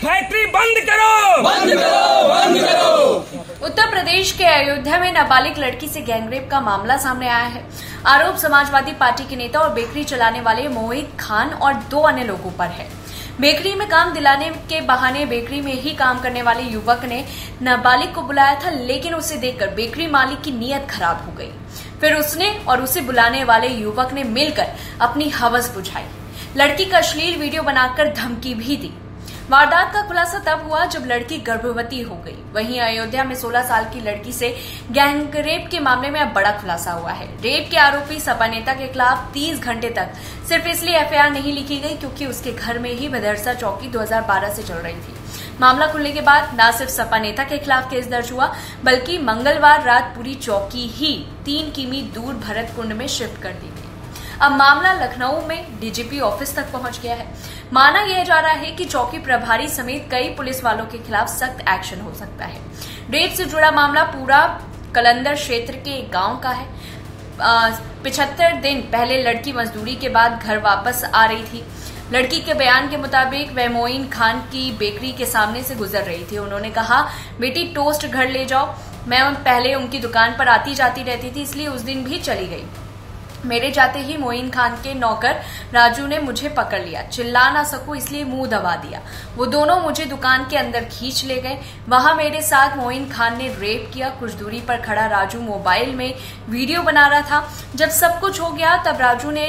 Factory बंद करो, बंद करो, बंद करो। उत्तर प्रदेश के अयोध्या में नाबालिग लड़की से गैंगरेप का मामला सामने आया है। आरोप समाजवादी पार्टी के नेता और बेकरी चलाने वाले मोहित खान और 2 अन्य लोगों पर है। बेकरी में काम दिलाने के बहाने बेकरी में ही काम करने वाले युवक ने नाबालिग को बुलाया था, लेकिन उसे देखकर बेकरी मालिक की नीयत खराब हो गई। फिर उसने और उसे बुलाने वाले युवक ने मिलकर अपनी हवस बुझाई। लड़की का अश्लील वीडियो बनाकर धमकी भी दी। वारदात का खुलासा तब हुआ जब लड़की गर्भवती हो गई। वहीं अयोध्या में 16 साल की लड़की से गैंगरेप के मामले में अब बड़ा खुलासा हुआ है। रेप के आरोपी सपा नेता के खिलाफ 30 घंटे तक सिर्फ इसलिए एफआईआर नहीं लिखी गई क्योंकि उसके घर में ही भदरसा चौकी 2012 से चल रही थी। मामला खुलने के बाद न सिर्फ सपा नेता के खिलाफ केस दर्ज हुआ, बल्कि मंगलवार रात पूरी चौकी ही 3 किमी दूर भरतकुंड में शिफ्ट कर दी गई। अब मामला लखनऊ में डीजीपी ऑफिस तक पहुंच गया है। माना यह जा रहा है कि चौकी प्रभारी समेत कई पुलिस वालों के खिलाफ सख्त एक्शन हो सकता है। रेप से जुड़ा मामला पूरा कलंदर क्षेत्र के एक गांव का है। 75 दिन पहले लड़की मजदूरी के बाद घर वापस आ रही थी। लड़की के बयान के मुताबिक वह मोइन खान की बेकरी के सामने से गुजर रही थी। उन्होंने कहा, बेटी टोस्ट घर ले जाओ। मैं पहले उनकी दुकान पर आती जाती रहती थी, इसलिए उस दिन भी चली गई। मेरे जाते ही मोइन खान के नौकर राजू ने मुझे पकड़ लिया। चिल्ला ना सकूं इसलिए मुंह दबा दिया। वो दोनों मुझे दुकान के अंदर खींच ले गए। वहां मेरे साथ मोइन खान ने रेप किया। कुछ दूरी पर खड़ा राजू मोबाइल में वीडियो बना रहा था। जब सब कुछ हो गया तब राजू ने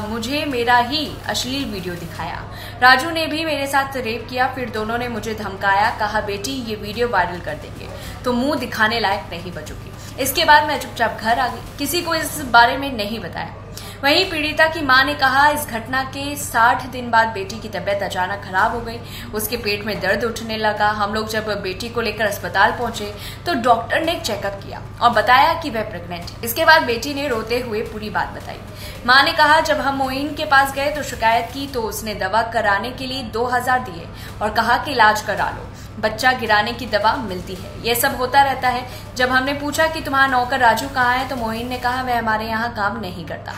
मुझे मेरा ही अश्लील वीडियो दिखाया। राजू ने भी मेरे साथ रेप किया। फिर दोनों ने मुझे धमकाया, कहा बेटी ये वीडियो वायरल कर देंगे तो मुंह दिखाने लायक नहीं बचोगी। इसके बाद मैं चुपचाप घर आ गई, किसी को इस बारे में नहीं बताया। वहीं पीड़िता की मां ने कहा, इस घटना के 60 दिन बाद बेटी की तबीयत अचानक खराब हो गई। उसके पेट में दर्द उठने लगा। हम लोग जब बेटी को लेकर अस्पताल पहुंचे तो डॉक्टर ने चेकअप किया और बताया कि वह प्रेग्नेंट है। इसके बाद बेटी ने रोते हुए पूरी बात बताई। मां ने कहा, जब हम मोइन के पास गए तो शिकायत की तो उसने दवा कराने के लिए 2000 दिए और कहा कि इलाज करा लो, बच्चा गिराने की दवा मिलती है। यह सब होता रहता है। जब हमने पूछा कि तुम्हारा नौकर राजू कहाँ है तो मोइन ने कहा वह हमारे यहाँ काम नहीं करता।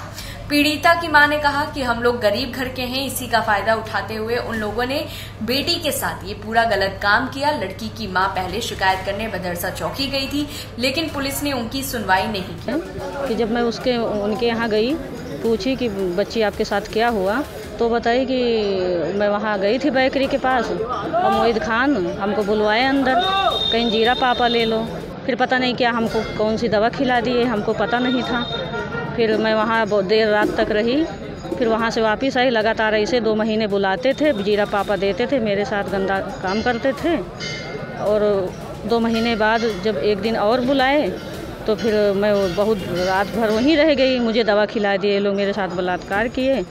पीड़िता की मां ने कहा कि हम लोग गरीब घर के हैं, इसी का फायदा उठाते हुए उन लोगों ने बेटी के साथ ये पूरा गलत काम किया। लड़की की मां पहले शिकायत करने भदरसा चौकी गई थी, लेकिन पुलिस ने उनकी सुनवाई नहीं की। कि जब मैं उनके यहाँ गई, पूछी कि बच्ची आपके साथ क्या हुआ, तो बताई कि मैं वहाँ गई थी बेकरी के पास और मोहित खान हमको बुलवाए अंदर, कहीं जीरा पापा ले लो। फिर पता नहीं क्या हमको कौन सी दवा खिला दिए, हमको पता नहीं था। फिर मैं वहाँ बहुत देर रात तक रही। फिर वहाँ से वापस आई। लगातार ऐसे 2 महीने बुलाते थे, जीरा पापा देते थे, मेरे साथ गंदा काम करते थे। और 2 महीने बाद जब एक दिन और बुलाए तो फिर मैं बहुत रात भर वहीं रह गई। मुझे दवा खिला दिए लोग, मेरे साथ बलात्कार किए।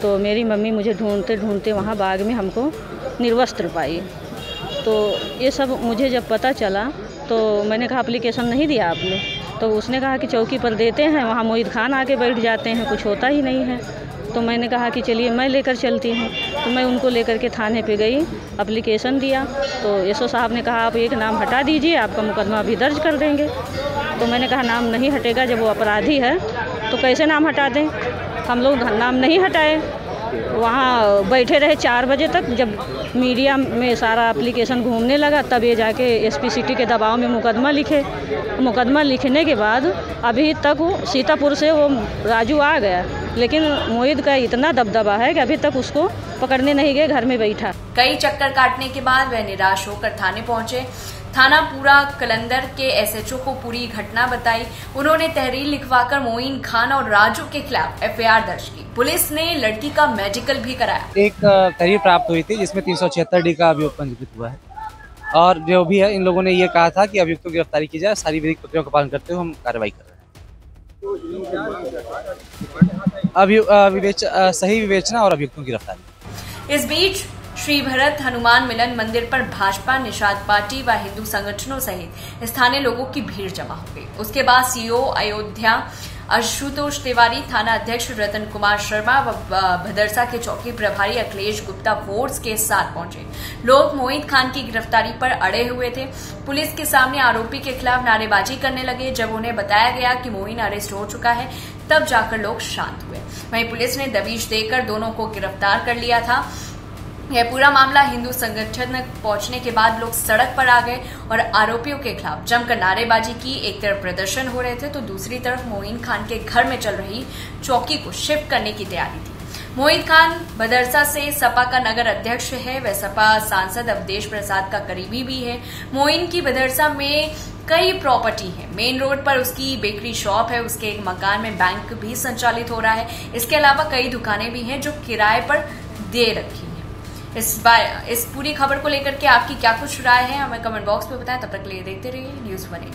तो मेरी मम्मी मुझे ढूंढते ढूंढते वहाँ बाग में हमको निर्वस्त्र पाई। तो ये सब मुझे जब पता चला तो मैंने कहा एप्लीकेशन नहीं दिया आपने? तो उसने कहा कि चौकी पर देते हैं, वहाँ मोहित खान आके बैठ जाते हैं, कुछ होता ही नहीं है। तो मैंने कहा कि चलिए मैं लेकर चलती हूँ। तो मैं उनको लेकर के थाने पे गई, एप्लीकेशन दिया। तो एसओ साहब ने कहा आप एक नाम हटा दीजिए, आपका मुकदमा भी दर्ज कर देंगे। तो मैंने कहा नाम नहीं हटेगा, जब वो अपराधी है तो कैसे नाम हटा दें। हम लोग नाम नहीं हटाए, वहाँ बैठे रहे 4 बजे तक। जब मीडिया में सारा एप्लीकेशन घूमने लगा तब ये जाके एसपी सिटी के दबाव में मुकदमा लिखे। मुकदमा लिखने के बाद अभी तक वो सीतापुर से वो राजू आ गया, लेकिन मोहित का इतना दबदबा है कि अभी तक उसको पकड़ने नहीं गए, घर में बैठा। कई चक्कर काटने के बाद वह निराश होकर थाने पहुंचे। थाना पूरा कलंदर के एसएचओ को पूरी घटना बताई। उन्होंने तहरीर लिखवाकर मोइन खान और राजू के खिलाफ एफआईआर दर्ज की। पुलिस ने लड़की का मेडिकल भी कराया। एक तहरीर प्राप्त हुई थी जिसमें 376 डी का अभियोग पंजीकृत हुआ है और जो भी है इन लोगों ने ये कहा था कि अभियुक्तों की गिरफ्तारी की जाए। सारी विधिक प्रक्रिया का पालन करते हुए हम कार्रवाई कर रहे हैं। सही विवेचना और अभियुक्तों की गिरफ्तारी। इस बीच श्री भरत हनुमान मिलन मंदिर पर भाजपा, निषाद पार्टी व हिंदू संगठनों सहित स्थानीय लोगों की भीड़ जमा हो गई। उसके बाद सीओ अयोध्या आशुतोष तिवारी, थाना अध्यक्ष रतन कुमार शर्मा व भदरसा के चौकी प्रभारी अखिलेश गुप्ता फोर्स के साथ पहुंचे। लोग मोहित खान की गिरफ्तारी पर अड़े हुए थे। पुलिस के सामने आरोपी के खिलाफ नारेबाजी करने लगे। जब उन्हें बताया गया कि मोहित अरेस्ट हो चुका है तब जाकर लोग शांत हुए। वहीं पुलिस ने दबिश देकर दोनों को गिरफ्तार कर लिया था। यह पूरा मामला हिंदू संगठन तक पहुंचने के बाद लोग सड़क पर आ गए और आरोपियों के खिलाफ जमकर नारेबाजी की। एक तरफ प्रदर्शन हो रहे थे तो दूसरी तरफ मोइन खान के घर में चल रही चौकी को शिफ्ट करने की तैयारी थी। मोइन खान बदरसा से सपा का नगर अध्यक्ष है। वह सपा सांसद अवधेश प्रसाद का करीबी भी है। मोइन की बदरसा में कई प्रॉपर्टी है। मेन रोड पर उसकी बेकरी शॉप है। उसके एक मकान में बैंक भी संचालित हो रहा है। इसके अलावा कई दुकानें भी हैं जो किराए पर दे रखी हैं। इस पूरी खबर को लेकर के आपकी क्या कुछ राय है, हमें कमेंट बॉक्स में बताएं। तब तक के लिए देखते रहिए न्यूज़ 1।